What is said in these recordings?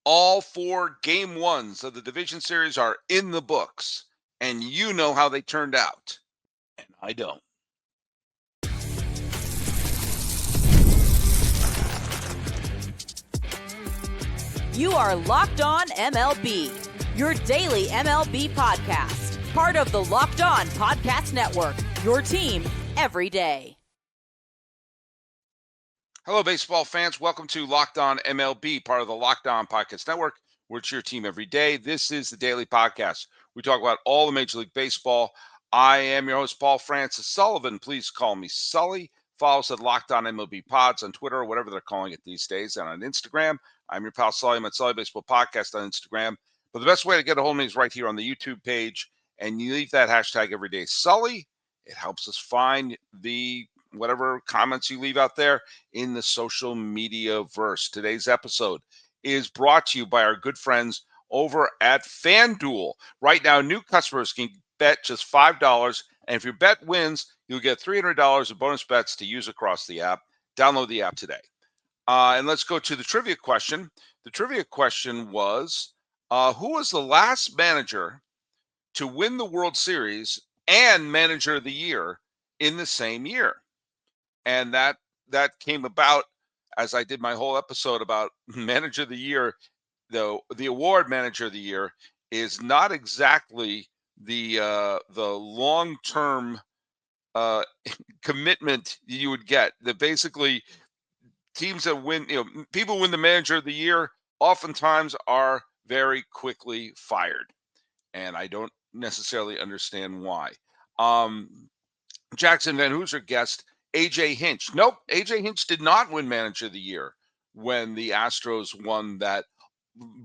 All 4 game ones of the division series are in the books, and you know how they turned out, and I don't. You are Locked On MLB, your daily MLB podcast. Part of the Locked On Podcast Network, your team every day. Hello, baseball fans. Welcome to Locked On MLB, part of the Locked On Podcast Network, where it's your team every day. This is the daily podcast. We talk about all the Major League Baseball. I am your host, Paul Francis Sullivan. Please call me Sully. Follow us at Locked On MLB Pods on Twitter, or whatever they're calling it these days, and on Instagram. I'm your pal Sully. I'm at Sully Baseball Podcast on Instagram. But the best way to get a hold of me is right here on the YouTube page, and you leave that hashtag every day, Sully. It helps us find the whatever comments you leave out there in the social media verse. Today's episode is brought to you by our good friends over at FanDuel. Right now, new customers can bet just $5, and if your bet wins, you'll get $300 of bonus bets to use across the app. Download the app today. And let's go to the trivia question. The trivia question was, who was the last manager to win the World Series and Manager of the Year in the same year? And that came about as I did my whole episode about Manager of the Year. The award Manager of the Year is not exactly the long-term commitment you would get. That basically teams that win, people win the Manager of the Year oftentimes are very quickly fired, and I don't necessarily understand why. Jackson Van Hooser guessed AJ Hinch. Nope, AJ Hinch did not win Manager of the Year when the Astros won that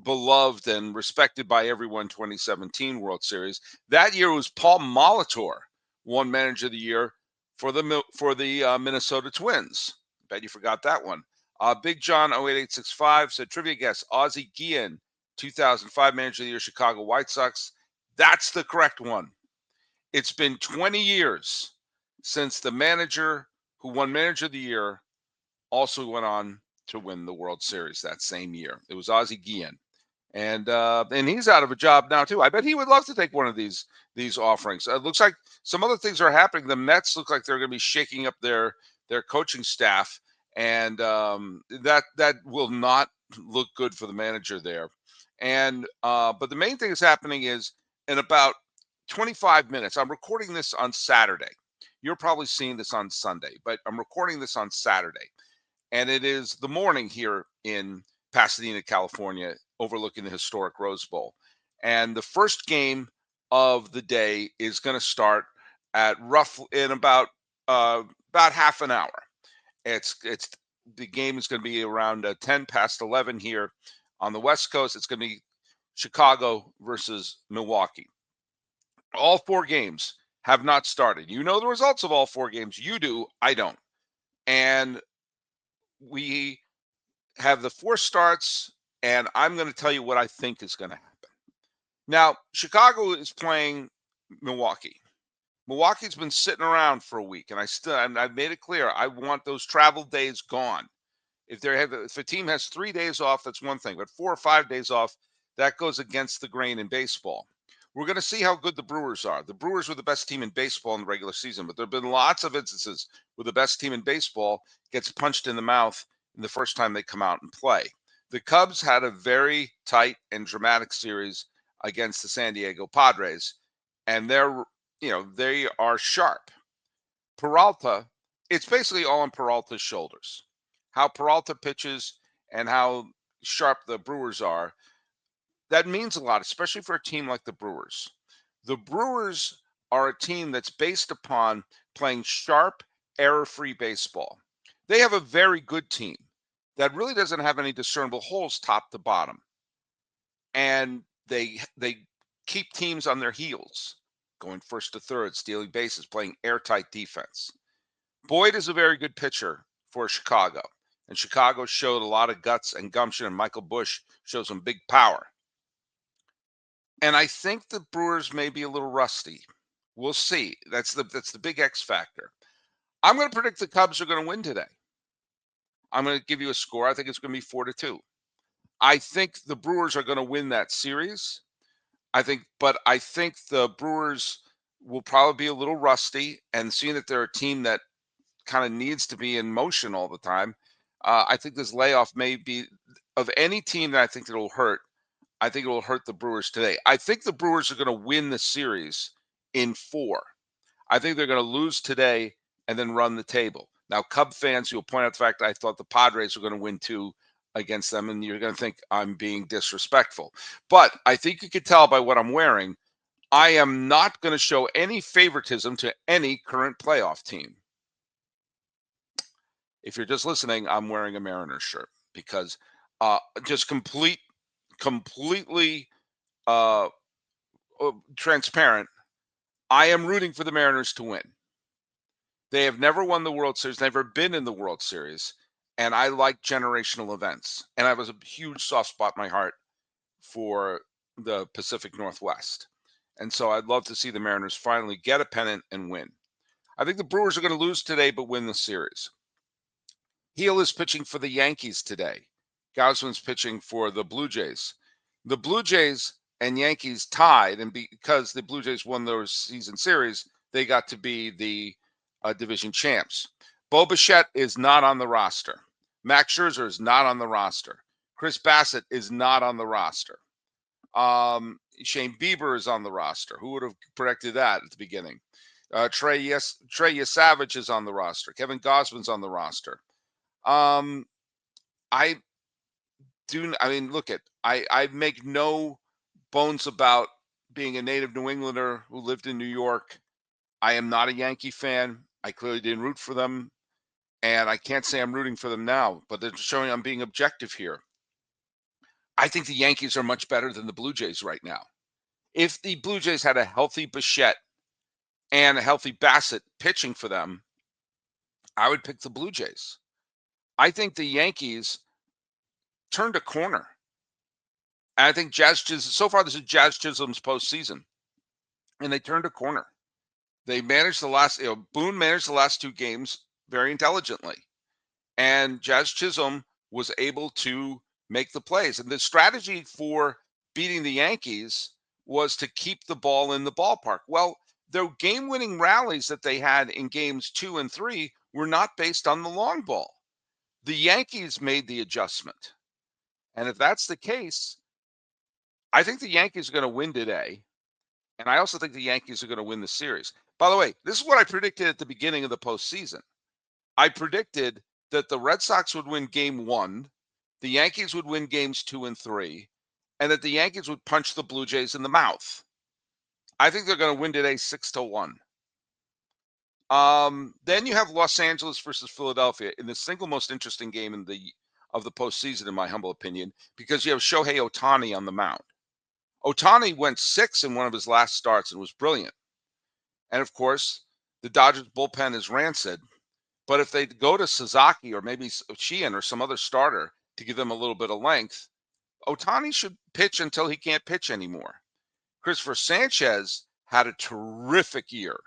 beloved and respected by everyone 2017 World Series. That year was Paul Molitor won Manager of the Year for the Minnesota Twins. Bet you forgot that one. Big John 08865 said trivia guess Ozzie Guillen, 2005 Manager of the Year, Chicago White Sox. That's the correct one. It's been 20 years since the manager who won Manager of the Year also went on to win the World Series that same year. It was Ozzie Guillen. And he's out of a job now too. I bet he would love to take one of these offerings. It looks like some other things are happening. The Mets look like they're going to be shaking up their coaching staff, and that will not look good for the manager there. And but the main thing that's happening is in about 25 minutes. I'm recording this on Saturday. You're probably seeing this on Sunday, but I'm recording this on Saturday. And it is the morning here in Pasadena, California, overlooking the historic Rose Bowl. And the first game of the day is going to start at in about half an hour. It's the game is going to be around 10 past 11 here on the West Coast. It's going to be Chicago versus Milwaukee. All 4 games have not started. You know the results of all 4 games. You do. I don't. And we have the 4 starts, and I'm going to tell you what I think is going to happen. Now, Chicago is playing Milwaukee. Milwaukee's been sitting around for a week, and I've made it clear I want those travel days gone. If a team has 3 days off, that's one thing, but 4 or 5 days off, that goes against the grain in baseball. We're going to see how good the Brewers are. The Brewers were the best team in baseball in the regular season, but there have been lots of instances where the best team in baseball gets punched in the mouth the first time they come out and play. The Cubs had a very tight and dramatic series against the San Diego Padres, and they are sharp. Peralta, it's basically all on Peralta's shoulders. How Peralta pitches and how sharp the Brewers are, that means a lot, especially for a team like the Brewers. The Brewers are a team that's based upon playing sharp, error-free baseball. They have a very good team that really doesn't have any discernible holes top to bottom. And they keep teams on their heels, going first to third, stealing bases, playing airtight defense. Boyd is a very good pitcher for Chicago, and Chicago showed a lot of guts and gumption, and Michael Busch showed some big power. And I think the Brewers may be a little rusty. We'll see. That's the big X factor. I'm going to predict the Cubs are going to win today. I'm going to give you a score. I think it's going to be 4-2. I think the Brewers are going to win that series. But I think the Brewers will probably be a little rusty, and seeing that they're a team that kind of needs to be in motion all the time, I think this layoff may be of any team that I think it'll hurt. I think it will hurt the Brewers today. I think the Brewers are going to win the series in 4. I think they're going to lose today and then run the table. Now, Cub fans, you'll point out the fact that I thought the Padres were going to win 2 against them, and you're going to think I'm being disrespectful. But I think you could tell by what I'm wearing, I am not going to show any favoritism to any current playoff team. If you're just listening, I'm wearing a Mariners shirt because just completely transparent. I am rooting for the Mariners to win. They have never won the World Series, never been in the World Series, and I like generational events. And I have a huge soft spot in my heart for the Pacific Northwest. And so I'd love to see the Mariners finally get a pennant and win. I think the Brewers are going to lose today, but win the series. Heel is pitching for the Yankees today. Gausman's pitching for the Blue Jays. The Blue Jays and Yankees tied, and because the Blue Jays won their season series, they got to be the division champs. Bo Bichette is not on the roster. Max Scherzer is not on the roster. Chris Bassett is not on the roster. Shane Bieber is on the roster. Who would have predicted that at the beginning? Trey Yesavage is on the roster. Kevin Gausman's on the roster. I make no bones about being a native New Englander who lived in New York. I am not a Yankee fan. I clearly didn't root for them, and I can't say I'm rooting for them now, but they're showing I'm being objective here. I think the Yankees are much better than the Blue Jays right now. If the Blue Jays had a healthy Bichette and a healthy Bassett pitching for them, I would pick the Blue Jays. I think the Yankees turned a corner. And I think so far this is Jazz Chisholm's postseason, and they turned a corner. They managed Boone managed the last 2 games very intelligently, and Jazz Chisholm was able to make the plays. And the strategy for beating the Yankees was to keep the ball in the ballpark. Well, the game-winning rallies that they had in games 2 and 3 were not based on the long ball. The Yankees made the adjustment. And if that's the case, I think the Yankees are going to win today. And I also think the Yankees are going to win the series. By the way, this is what I predicted at the beginning of the postseason. I predicted that the Red Sox would win game 1, the Yankees would win games 2 and 3, and that the Yankees would punch the Blue Jays in the mouth. I think they're going to win today 6-1. Then you have Los Angeles versus Philadelphia in the single most interesting game of the postseason, in my humble opinion, because you have Shohei Ohtani on the mound. Ohtani went 6 in one of his last starts and was brilliant. And of course, the Dodgers bullpen is rancid. But if they go to Sasaki or maybe Sheehan or some other starter to give them a little bit of length, Ohtani should pitch until he can't pitch anymore. Christopher Sanchez had a terrific year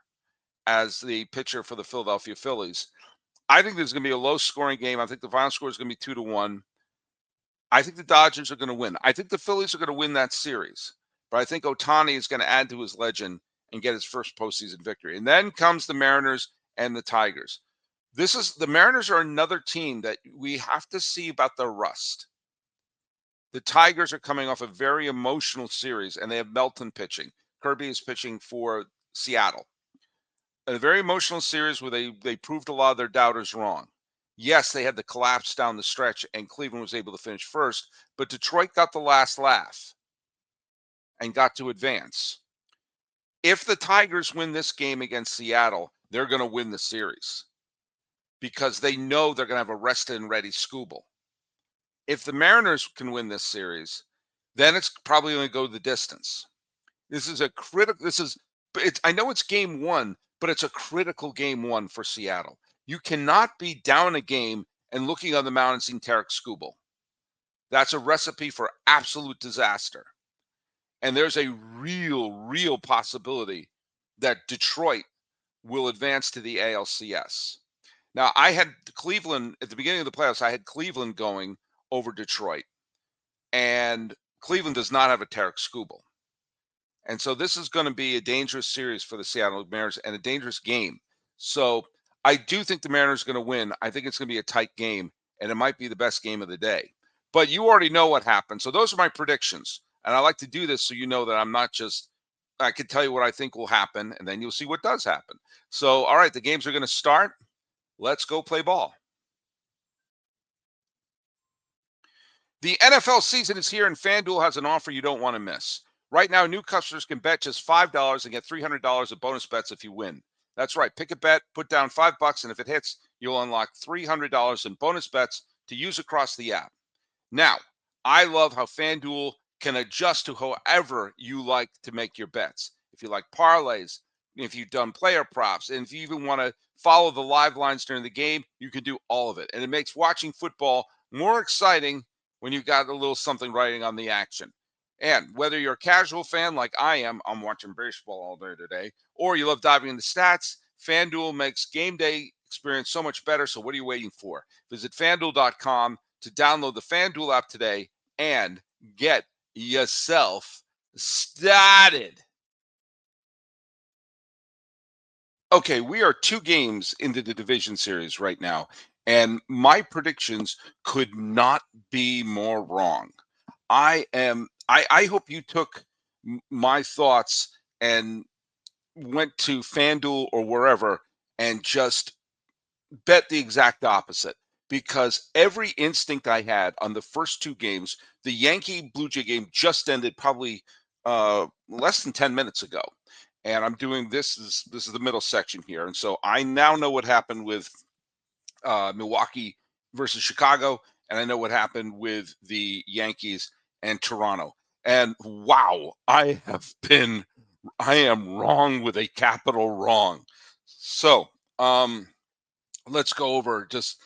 as the pitcher for the Philadelphia Phillies. I think there's going to be a low-scoring game. I think the final score is going to be 2-1. I think the Dodgers are going to win. I think the Phillies are going to win that series. But I think Ohtani is going to add to his legend and get his first postseason victory. And then comes the Mariners and the Tigers. The Mariners are another team that we have to see about their rust. The Tigers are coming off a very emotional series, and they have Melton pitching. Kirby is pitching for Seattle. A very emotional series where they proved a lot of their doubters wrong. Yes, they had the collapse down the stretch, and Cleveland was able to finish first, but Detroit got the last laugh and got to advance. If the Tigers win this game against Seattle, they're going to win the series because they know they're going to have a rested and ready Skubal. If the Mariners can win this series, then it's probably going to go the distance. This is a critical. I know it's game 1, but it's a critical game 1 for Seattle. You cannot be down a game and looking on the mound and seeing Tarek Skubal. That's a recipe for absolute disaster. And there's a real possibility that Detroit will advance to the ALCS. Now, I had Cleveland at the beginning of the playoffs. I had Cleveland going over Detroit. and Cleveland does not have a Tarek Skubal. And so this is going to be a dangerous series for the Seattle Mariners and a dangerous game. So I do think the Mariners are going to win. I think it's going to be a tight game, and it might be the best game of the day. But you already know what happened. So those are my predictions. And I like to do this so you know that I'm not just, I can tell you what I think will happen, and then you'll see what does happen. So, all right, the games are going to start. Let's go play ball. The NFL season is here, and FanDuel has an offer you don't want to miss. Right now, new customers can bet just $5 and get $300 of bonus bets if you win. That's right. Pick a bet, put down $5, and if it hits, you'll unlock $300 in bonus bets to use across the app. Now, I love how FanDuel can adjust to however you like to make your bets. If you like parlays, if you've done player props, and if you even want to follow the live lines during the game, you can do all of it. And it makes watching football more exciting when you've got a little something writing on the action. And whether you're a casual fan like I am, I'm watching baseball all day today, or you love diving into stats, FanDuel makes game day experience so much better. So what are you waiting for? Visit FanDuel.com to download the FanDuel app today and get yourself started. Okay, we are 2 games into the division series right now, and my predictions could not be more wrong. I hope you took my thoughts and went to FanDuel or wherever and just bet the exact opposite, because every instinct I had on the first 2 games, the Yankee Blue Jay game just ended probably less than 10 minutes ago. And I'm doing this is the middle section here. And so I now know what happened with Milwaukee versus Chicago, and I know what happened with the Yankees and Toronto. And wow, I am wrong with a capital wrong. So let's go over just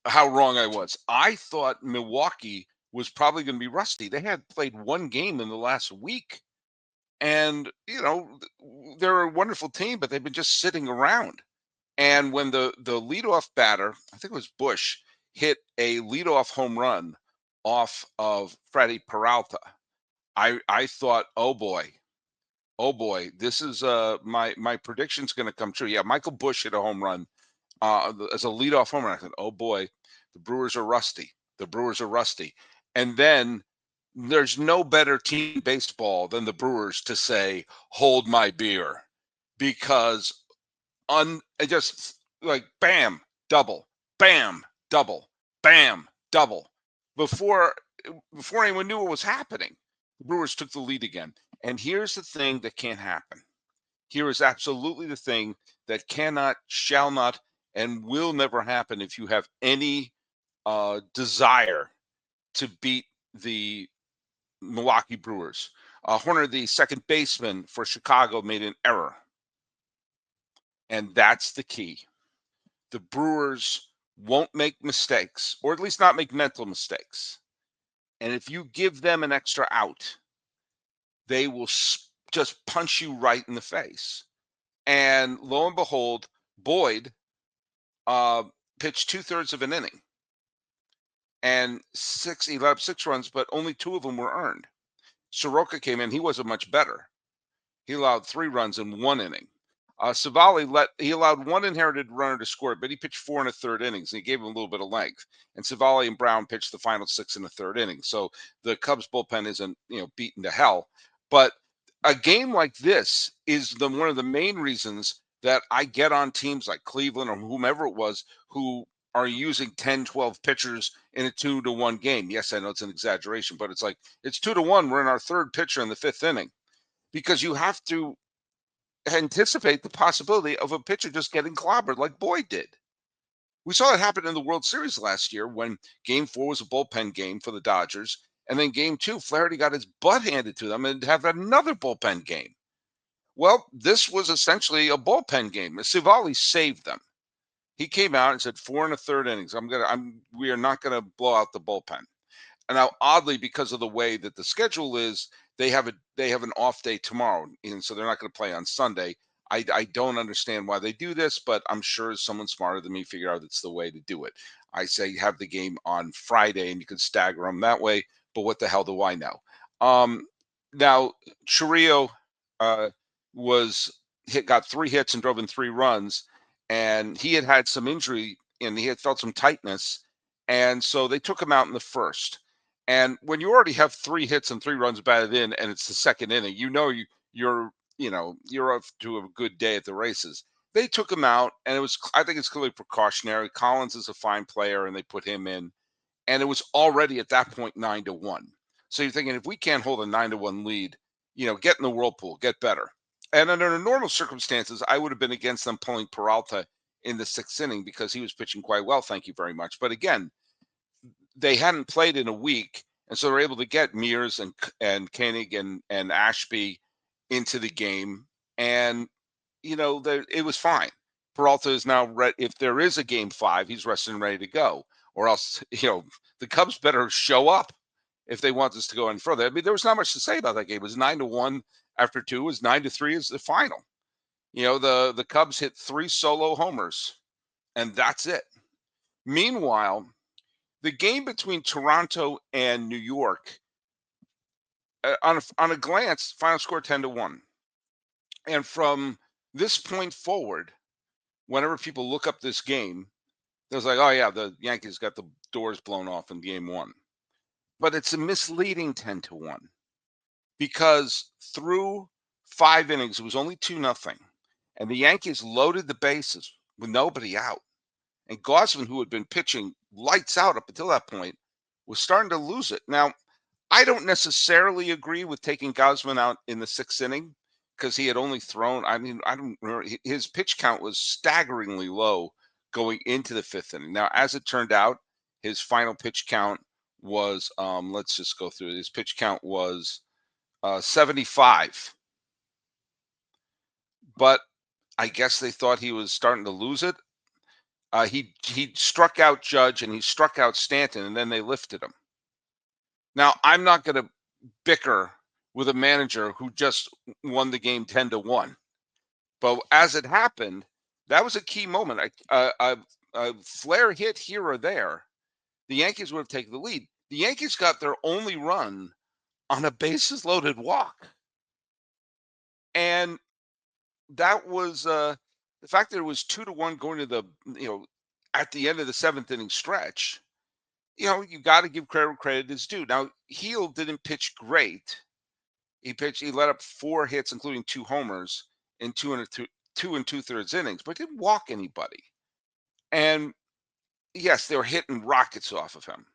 how wrong I was. I thought Milwaukee was probably going to be rusty. They had played 1 game in the last week. And, they're a wonderful team, but they've been just sitting around. And when the leadoff batter, I think it was Bush, hit a leadoff home run off of Freddie Peralta, I thought, oh boy, this is my prediction's going to come true. Yeah, Michael Bush hit a home run as a leadoff home run. I thought, oh boy, the Brewers are rusty. And then there's no better team in baseball than the Brewers to say, hold my beer, because it just like bam, double, bam, double, bam, double. Before anyone knew what was happening, the Brewers took the lead again. And here's the thing that can't happen. Here is absolutely the thing that cannot, shall not, and will never happen if you have any desire to beat the Milwaukee Brewers. Horner, the second baseman for Chicago, made an error. And that's the key. The Brewers won't make mistakes, or at least not make mental mistakes. And if you give them an extra out, they will just punch you right in the face. And lo and behold, Boyd pitched 2/3 of an inning. And he let up 6 runs, but only 2 of them were earned. Soroka came in. He wasn't much better. He allowed 3 runs in 1 inning. Savali allowed 1 inherited runner to score, but he pitched 4 1/3 innings, and he gave him a little bit of length. And Savali and Brown pitched the final 6 1/3 innings. So the Cubs bullpen isn't, beaten to hell. But a game like this is one of the main reasons that I get on teams like Cleveland or whomever it was who are using 10, 12 pitchers in a 2-1 game. Yes, I know it's an exaggeration, but it's like it's 2-1. We're in our 3rd pitcher in the 5th inning, because you have to anticipate the possibility of a pitcher just getting clobbered like Boyd did. We saw it happen in the World Series last year when Game 4 was a bullpen game for the Dodgers, and then Game 2, Flaherty got his butt handed to them and have another bullpen game. Well, this was essentially a bullpen game. Savali saved them. He came out and said 4 1/3 innings. We are not going to blow out the bullpen. And now, oddly, because of the way that the schedule is, they have an off day tomorrow, and so they're not going to play on Sunday. I don't understand why they do this, but I'm sure someone smarter than me figured out it's the way to do it. I say have the game on Friday, and you can stagger them that way. but what the hell do I know? Now, Chourio got 3 hits and drove in 3 runs, and he had some injury and he had felt some tightness, and so they took him out in the first. And when you already have 3 hits and 3 runs batted in, and it's the second inning, you're off to a good day at the races. They took him out, and I think it's clearly precautionary. Collins is a fine player, and they put him in, and it was already at that point 9-1. So you're thinking, if we can't hold a 9-1 lead, get in the whirlpool, get better. And under normal circumstances, I would have been against them pulling Peralta in the 6th inning because he was pitching quite well. Thank you very much. But again, they hadn't played in a week, and so they're able to get Mears and Koenig and Ashby into the game, and it was fine. Peralta is now ready. If there is a game 5, he's rested and ready to go, or else the Cubs better show up if they want this to go any further. I mean, there was not much to say about that game. It was 9-1 after 2. It was 9-3 as the final. The Cubs hit 3 solo homers, and that's it. Meanwhile, the game between Toronto and New York, on a glance, final score 10-1. And from this point forward, whenever people look up this game, there's like, oh yeah, the Yankees got the doors blown off in game 1. But it's a misleading 10-1 because through 5 innings, it was only 2-0, and the Yankees loaded the bases with nobody out. And Gausman, who had been pitching lights out up until that point, was starting to lose it. Now, I don't necessarily agree with taking Gausman out in the 6th inning because he had only thrown, I don't remember, his pitch count was staggeringly low going into the 5th inning. Now, as it turned out, his final pitch count was, let's just go through it. His pitch count was 75. But I guess they thought he was starting to lose it. He struck out Judge and he struck out Stanton, and then they lifted him. Now, I'm not going to bicker with a manager who just won the game 10-1. But as it happened, that was a key moment. A flare hit here or there, the Yankees would have taken the lead. The Yankees got their only run on a bases-loaded walk. And that was the fact that it was 2-1 going to the, at the end of the 7th inning stretch. You got to give credit is due. Now, Heel didn't pitch great. He let up 4 hits, including 2 homers in 2 2.3 innings, but didn't walk anybody. And yes, they were hitting rockets off of him.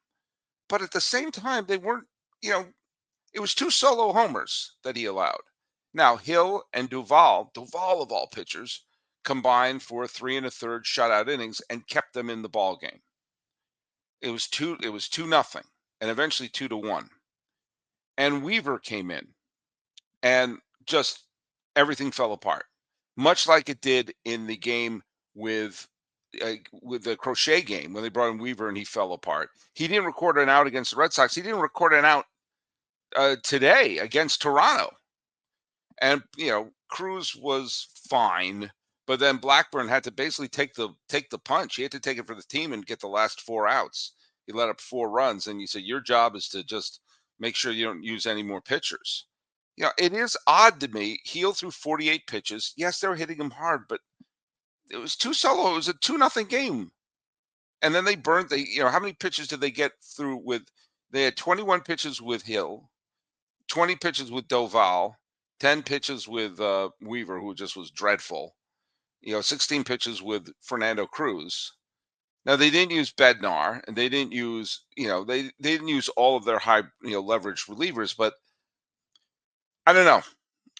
But at the same time, they weren't, it was 2 solo homers that he allowed. Now, Hill and Duvall of all pitchers, combined for 3 1/3 shutout innings and kept them in the ball game. It was 2-0, and eventually 2-1. And Weaver came in, and just everything fell apart, much like it did in the game with the Crochet game when they brought in Weaver and he fell apart. He didn't record an out against the Red Sox. He didn't record an out today against Toronto. And Cruz was fine, but then Blackburn had to basically take the punch. He had to take it for the team and get the last 4 outs. He let up 4 runs, and you said your job is to just make sure you don't use any more pitchers. It is odd to me. Heel threw 48 pitches. Yes, they were hitting him hard, but it was 2 solo. It was a 2-0 game. And then they burned how many pitches did they get through with? They had 21 pitches with Hill, 20 pitches with Doval, 10 pitches with Weaver, who just was dreadful. 16 pitches with Fernando Cruz. Now, they didn't use Bednar, and they didn't use, they didn't use all of their high, leverage relievers, but I don't know.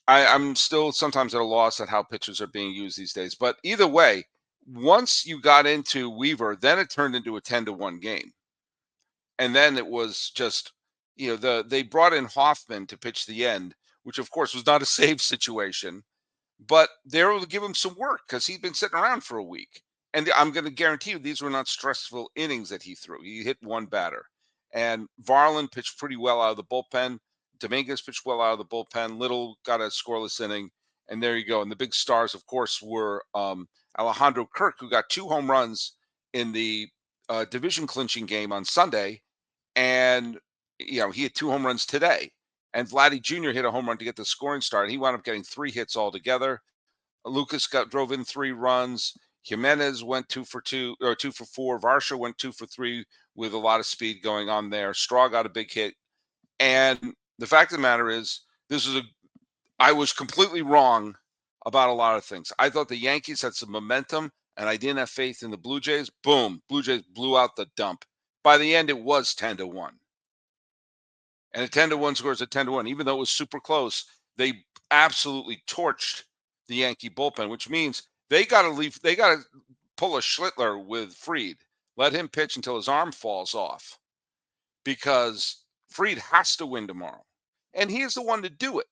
I'm still sometimes at a loss at how pitchers are being used these days. But either way, once you got into Weaver, then it turned into a 10-1 game. And then it was just, they brought in Hoffman to pitch the end, which of course was not a save situation, but they were able to give him some work because he'd been sitting around for a week. And I'm going to guarantee you these were not stressful innings that he threw. He hit 1 batter. And Varland pitched pretty well out of the bullpen. Dominguez pitched well out of the bullpen. Little got a scoreless inning. And there you go. And the big stars, of course, were Alejandro Kirk, who got 2 home runs in the division clinching game on Sunday. And he had 2 home runs today. And Vladdy Jr. hit a home run to get the scoring start. He wound up getting 3 hits altogether. Lucas drove in 3 runs. Jimenez went 2 for 2 or 2 for 4. Varsho went 2 for 3 with a lot of speed going on there. Straw got a big hit. And the fact of the matter is, I was completely wrong about a lot of things. I thought the Yankees had some momentum, and I didn't have faith in the Blue Jays. Boom, Blue Jays blew out the dump. By the end, it was 10-1. And a 10-1 score is a 10-1. Even though it was super close, they absolutely torched the Yankee bullpen, which means they got to pull a Schlittler with Fried. Let him pitch until his arm falls off, because Fried has to win tomorrow. And he is the one to do it.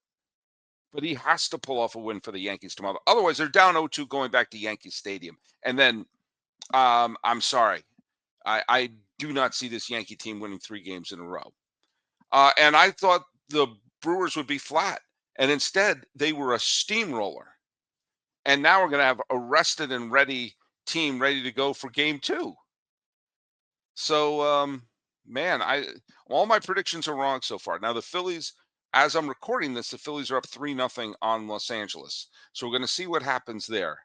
But he has to pull off a win for the Yankees tomorrow. Otherwise, they're down 0-2 going back to Yankee Stadium. And then, I'm sorry, I do not see this Yankee team winning 3 games in a row. And I thought the Brewers would be flat. And instead, they were a steamroller. And now we're going to have a rested and ready team ready to go for game 2. So, man, all my predictions are wrong so far. Now, the Phillies, as I'm recording this, the Phillies are up 3-0 on Los Angeles. So we're going to see what happens there.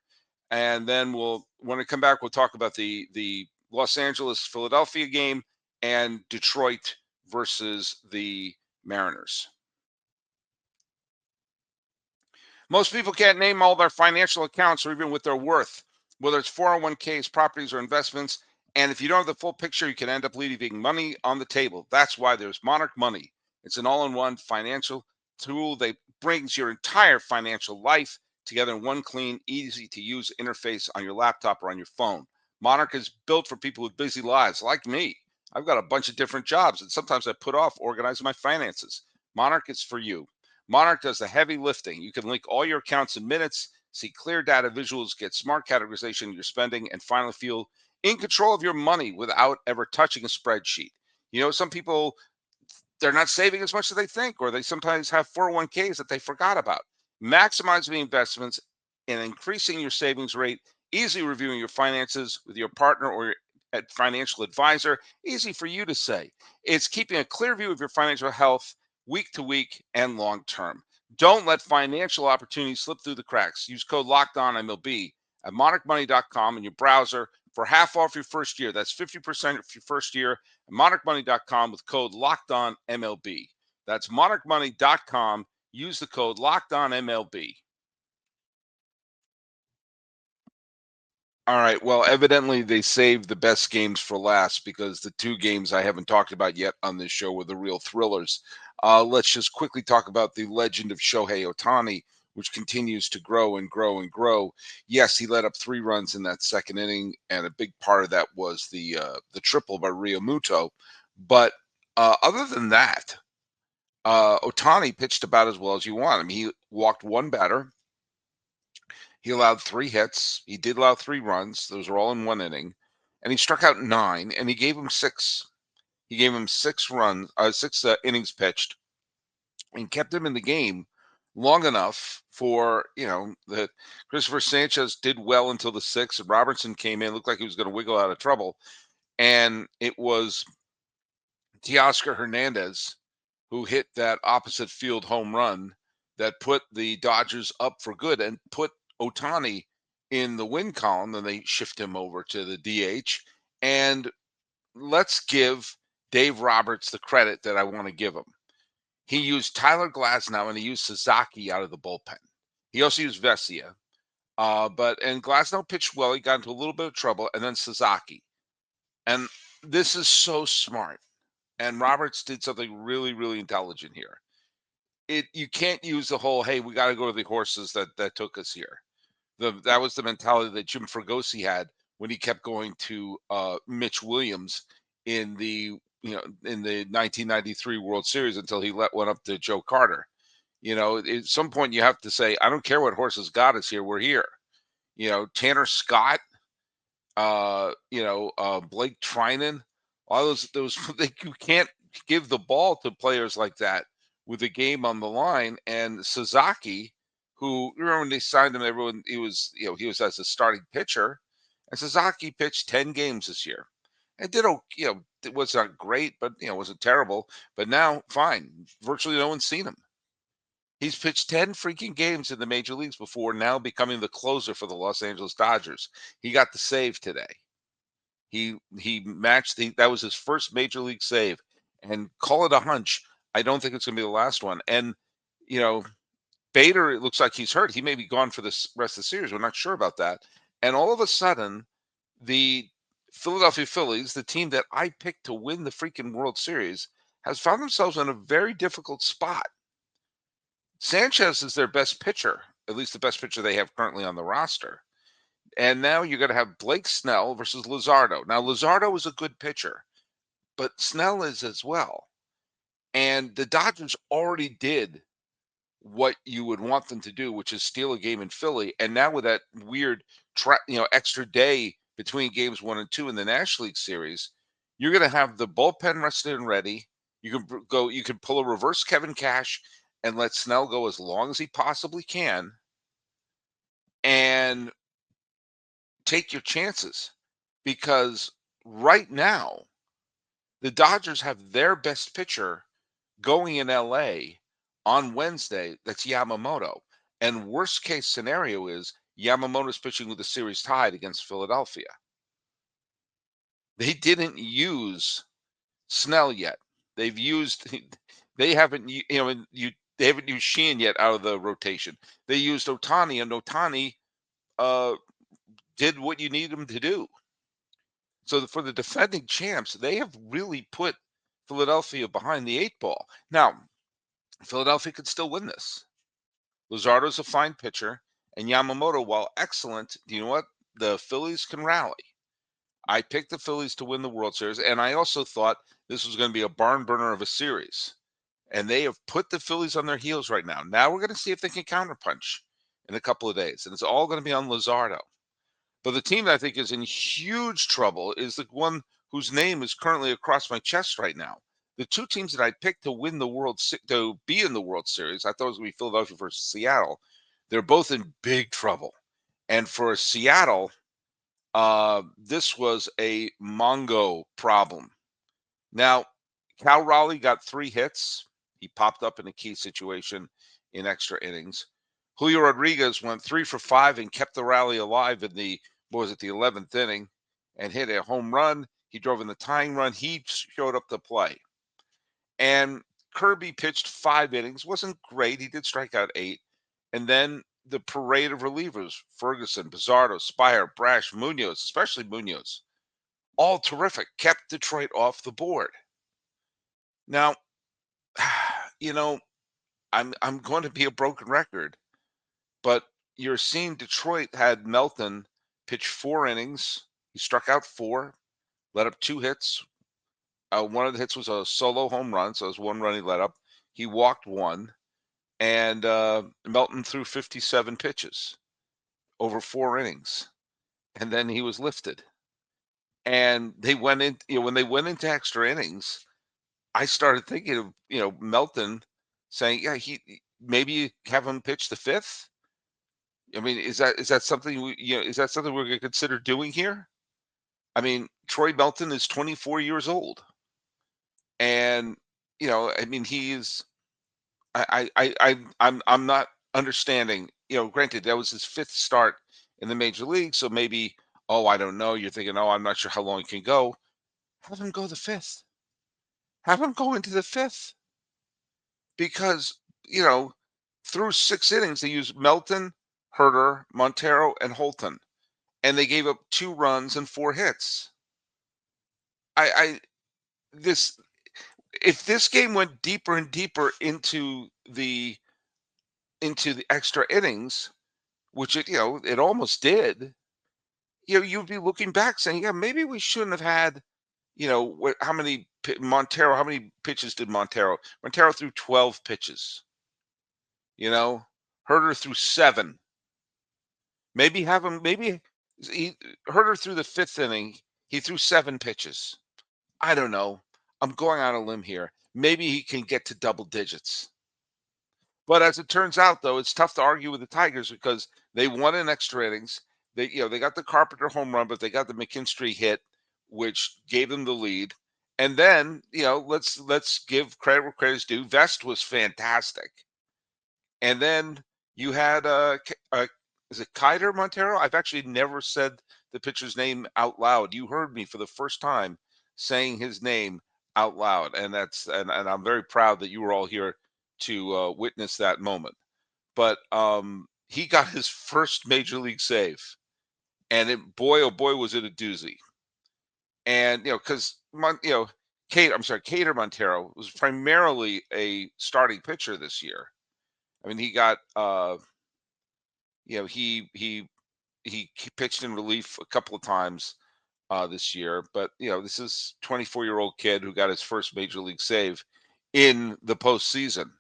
And then when I come back, we'll talk about the Los Angeles-Philadelphia game and Detroit versus the Mariners. Most people can't name all their financial accounts or even what they're worth, whether it's 401ks, properties, or investments. And if you don't have the full picture, you can end up leaving money on the table. That's why there's Monarch Money. It's an all-in-one financial tool that brings your entire financial life together in one clean, easy-to-use interface on your laptop or on your phone. Monarch is built for people with busy lives like me. I've got a bunch of different jobs, and sometimes I put off organizing my finances. Monarch is for you. Monarch does the heavy lifting. You can link all your accounts in minutes, see clear data visuals, get smart categorization of your spending, and finally feel in control of your money without ever touching a spreadsheet. Some people, they're not saving as much as they think, or they sometimes have 401ks that they forgot about. Maximizing the investments and increasing your savings rate, easily reviewing your finances with your partner or your financial advisor. Easy for you to say. It's keeping a clear view of your financial health week to week and long term. Don't let financial opportunities slip through the cracks. Use code LOCKEDONMLB at monarchmoney.com in your browser for half off your first year. That's 50% of your first year at monarchmoney.com with code LOCKEDONMLB. That's monarchmoney.com. Use the code LOCKEDONMLB. All right. Well, evidently they saved the best games for last, because the 2 games I haven't talked about yet on this show were the real thrillers. Let's just quickly talk about the legend of Shohei Ohtani, which continues to grow and grow and grow. Yes, he let up 3 runs in that second inning, and a big part of that was the triple by Realmuto. But other than that, Ohtani pitched about as well as you want. I mean, he walked 1 batter. He allowed 3 hits. He did allow 3 runs. Those were all in 1 inning. And he struck out 9, and he gave him 6. He gave him 6 runs, 6 innings pitched, and kept him in the game long enough for, that Christopher Sanchez did well until the 6th. And Robertson came in, looked like he was going to wiggle out of trouble. And it was Teoscar Hernandez who hit that opposite field home run that put the Dodgers up for good and put Ohtani in the win column. Then they shift him over to the DH. And let's give Dave Roberts the credit that I want to give him. He used Tyler Glasnow and he used Sasaki out of the bullpen. He also used Vesia. And Glasnow pitched well. He got into a little bit of trouble, and then Sasaki. And this is so smart. And Roberts did something really, really intelligent here. You can't use the whole, hey, we got to go to the horses that took us here. That was the mentality that Jim Fregosi had when he kept going to Mitch Williams in the 1993 World Series until he let one up to Joe Carter. At some point you have to say, I don't care what horses got us here. We're here. Tanner Scott, Blake Trinan, all those you can't give the ball to players like that with the game on the line. And Sasaki, who, remember when they signed him, he was as a starting pitcher, and Sasaki pitched 10 games this year. and it was not great, but it wasn't terrible. But now, fine, virtually no one's seen him. He's pitched 10 freaking games in the major leagues before now becoming the closer for the Los Angeles Dodgers. He got the save today. He matched that was his first major league save. And call it a hunch. I don't think it's going to be the last one. And you know, Bader, it looks like he's hurt. He may be gone for the rest of the series. We're not sure about that. And all of a sudden, the Philadelphia Phillies, the team that I picked to win the freaking World Series, has found themselves in a very difficult spot. Sanchez is their best pitcher, at least the best pitcher they have currently on the roster. And now you're going to have Blake Snell versus Luzardo. Now, Luzardo is a good pitcher, but Snell is as well. And the Dodgers already did what you would want them to do, which is steal a game in Philly. And now with that weird, extra day between games 1 and 2 in the National League Series, you're going to have the bullpen rested and ready. You can pull a reverse Kevin Cash and let Snell go as long as he possibly can and take your chances, because right now the Dodgers have their best pitcher going in LA on Wednesday. That's Yamamoto. And worst case scenario is Yamamoto's pitching with the series tied against Philadelphia. They didn't use Snell yet. They haven't used Sheehan yet out of the rotation. They used Ohtani, and Ohtani did what you need him to do. So for the defending champs, they have really put Philadelphia behind the 8 ball. Now, Philadelphia could still win this. Luzardo's a fine pitcher, and Yamamoto, while excellent, do you know what? The Phillies can rally. I picked the Phillies to win the World Series, and I also thought this was going to be a barn burner of a series. And they have put the Phillies on their heels right now. Now we're going to see if they can counterpunch in a couple of days, and it's all going to be on Luzardo. But the team that I think is in huge trouble is the one whose name is currently across my chest right now. The two teams that I picked to win to be in the World Series, I thought it was going to be Philadelphia versus Seattle. They're both in big trouble. And for Seattle, this was a Mongo problem. Now, Cal Raleigh got 3 hits. He popped up in a key situation in extra innings. Julio Rodriguez went 3 for 5 and kept the rally alive in the 11th inning and hit a home run. He drove in the tying run. He showed up to play. And Kirby pitched 5 innings. Wasn't great. He did strike out 8. And then the parade of relievers, Ferguson, Pizarro, Spire, Brash, Munoz, especially Munoz, all terrific, kept Detroit off the board. Now, I'm going to be a broken record, but you're seeing Detroit had Melton pitch 4 innings. He struck out 4, let up 2 hits. One of the hits was a solo home run, so it was 1 run he let up. He walked 1, and Melton threw 57 pitches over 4 innings, and then he was lifted. And they went in, when they went into extra innings, I started thinking of, Melton saying, yeah, maybe have him pitch the 5th. I mean, is that something is that something we're going to consider doing here? I mean, Troy Melton is 24 years old, and I mean, I'm not understanding. Granted, that was his 5th start in the major league, so maybe, I don't know. You're thinking, I'm not sure how long he can go. Have him go the 5th. Have him go into the 5th, because through 6 innings they used Melton, Herter, Montero, and Holton, and they gave up 2 runs and 4 hits. If this game went deeper and deeper into the extra innings, which it almost did, you'd be looking back saying, yeah, maybe we shouldn't have had, how many pitches did Montero? Montero threw 12 pitches. Herter threw 7. Maybe Herter threw the 5th inning. He threw 7 pitches. I don't know. I'm going on a limb here. Maybe he can get to double digits. But as it turns out, though, it's tough to argue with the Tigers because they won in extra innings. They got the Carpenter home run, but they got the McKinstry hit, which gave them the lead. And then, let's give credit where credit's due. Vest was fantastic. And then you had is it Keider Montero? I've actually never said the pitcher's name out loud. You heard me for the first time saying his name out loud, and and I'm very proud that you were all here to witness that moment. But he got his first major league save, and boy, oh boy, was it a doozy. And because Keider Montero was primarily a starting pitcher this year. I mean, he got he pitched in relief a couple of times this year, but this is 24-year-old kid who got his first major league save in the postseason.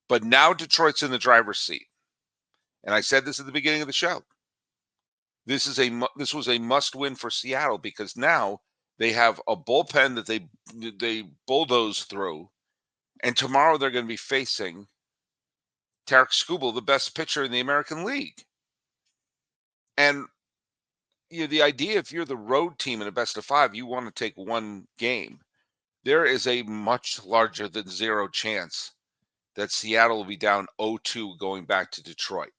But now Detroit's in the driver's seat, and I said this at the beginning of the show. This was a must-win for Seattle because now they have a bullpen that they bulldoze through, and tomorrow they're going to be facing Tarik Skubal, the best pitcher in the American League. And the idea, if you're the road team in a best of 5, you want to take one game. There is a much larger than zero chance that Seattle will be down 0-2 going back to Detroit.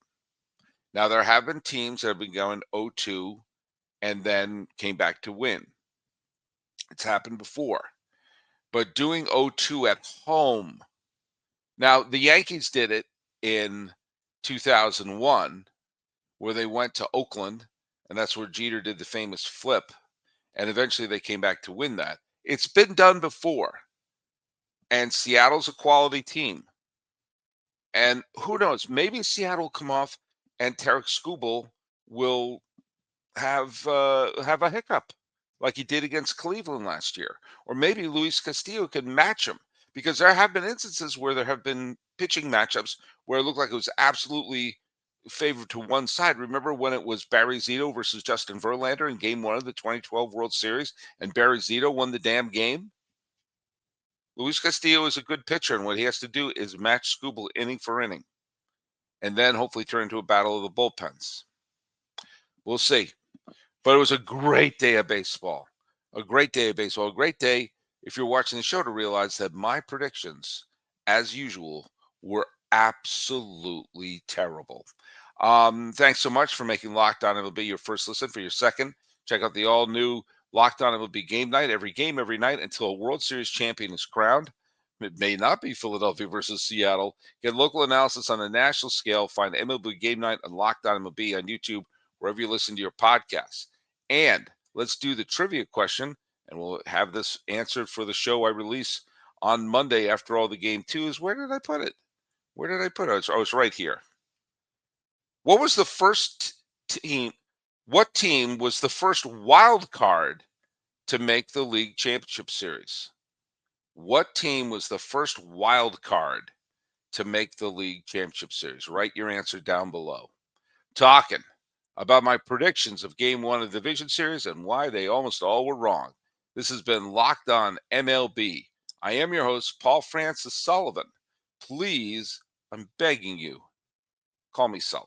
Now, there have been teams that have been going 0-2 and then came back to win. It's happened before. But doing 0-2 at home. Now, the Yankees did it in 2001, where they went to Oakland, and that's where Jeter did the famous flip, and eventually they came back to win that. It's been done before, and Seattle's a quality team. And who knows, maybe Seattle will come off and Tarik Skubal will have a hiccup like he did against Cleveland last year. Or maybe Luis Castillo can match him, because there have been instances where there have been pitching matchups where it looked like it was absolutely favored to one side. Remember when it was Barry Zito versus Justin Verlander in Game 1 of the 2012 World Series, and Barry Zito won the damn game? Luis Castillo is a good pitcher, and what he has to do is match Skubal inning for inning, and then hopefully turn into a battle of the bullpens. We'll see. But it was a great day of baseball. A great day of baseball. A great day, if you're watching the show, to realize that my predictions, as usual, were absolutely terrible. Thanks so much for making Locked On MLB your first listen. For your second, check out the all-new Locked On MLB Game Night. Every game, every night, until a World Series champion is crowned. It may not be Philadelphia versus Seattle. Get local analysis on a national scale. Find MLB Game Night on Locked On MLB on YouTube, wherever you listen to your podcasts. And let's do the trivia question, and we'll have this answered for the show I release on Monday after all the Game 2 is. Where did I put it? Where did I put it? Oh, it's right here. What was the first team? What team was the first wild card to make the league championship series? What team was the first wild card to make the league championship series? Write your answer down below. Talking about my predictions of Game 1 of the Division Series and why they almost all were wrong. This has been Locked On MLB. I am your host, Paul Francis Sullivan. Please, I'm begging you, call me Sully.